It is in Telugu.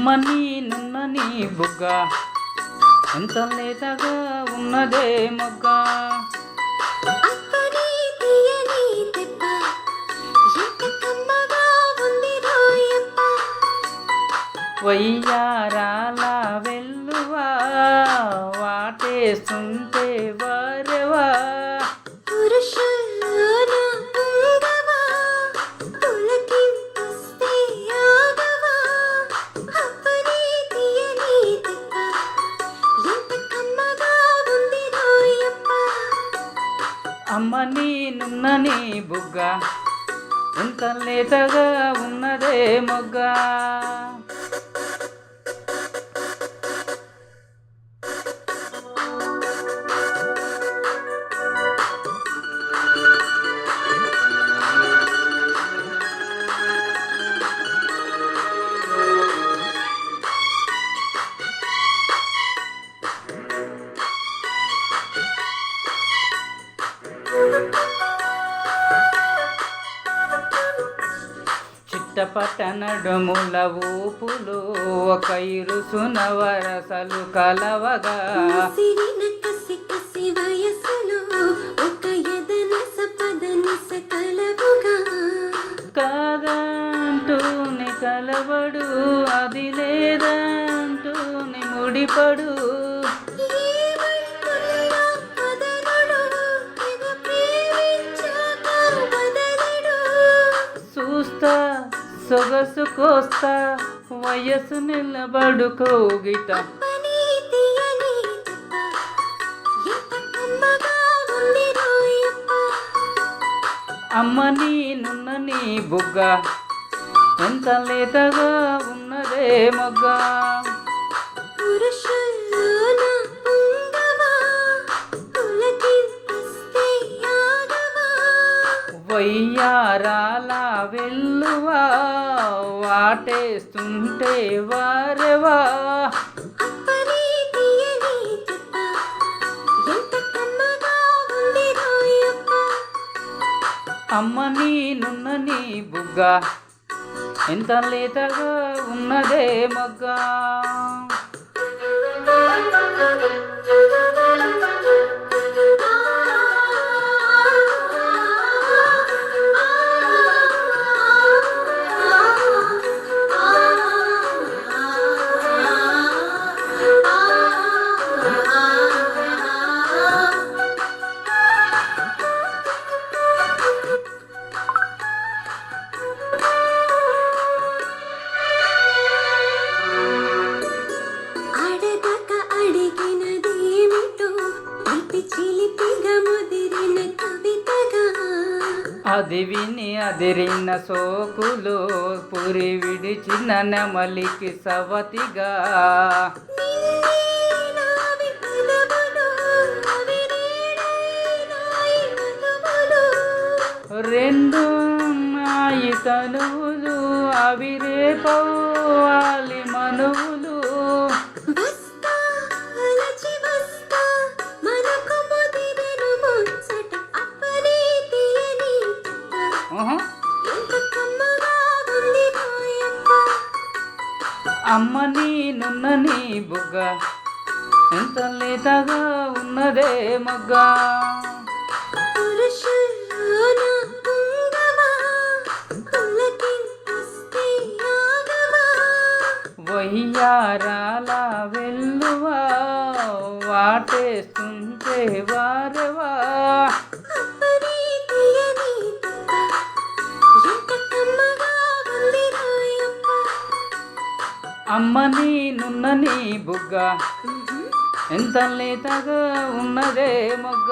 కమ్మని నున్నని బుగ్గ ఎంత లేతగా ఉన్నదే మొగ్గ. వయ్యారాల వెల్లువా వాటేస్తుంటే వరవా. అమ్మని నున్నని బుగ్గ ఎంత లేతగా ఉన్నదే మొగ్గ. చిట్టపట్టనడుముల ఊపులు ఒక ఇరుసున వరసలు కలవగా. కాదంటూని కలవడు అది లేదంటూని ముడిపడు. చూస్తా సొగసు కోస్తా వయసు నిలబడు కోగిట. అమ్మని నున్నని బుగ్గ ఎంత లేతగా ఉన్నదే మొగ్గ. వయ్యారాల వెల్లువా వాటేస్తుంటే వరవా. అమ్మని నున్నని బుగ్గ ఎంత లేతగా ఉన్నదే మొగ్గ. అది విని అదిరిన సోకులు పురి విడిచిన నెమలికి సవతిగా. రెండు నాయి తనువులు అవి రేపవాలి మనువులు. అమ్మని నున్నని బుగ్గ ఎంత లేతగా ఉన్నదే మొగ్గ. వయ్యారాల వెల్లువా వాటేస్తుంటే వారవా. అమ్మని నున్నని బుగ్గ ఎంత లేతగా ఉన్నదే మొగ్గ.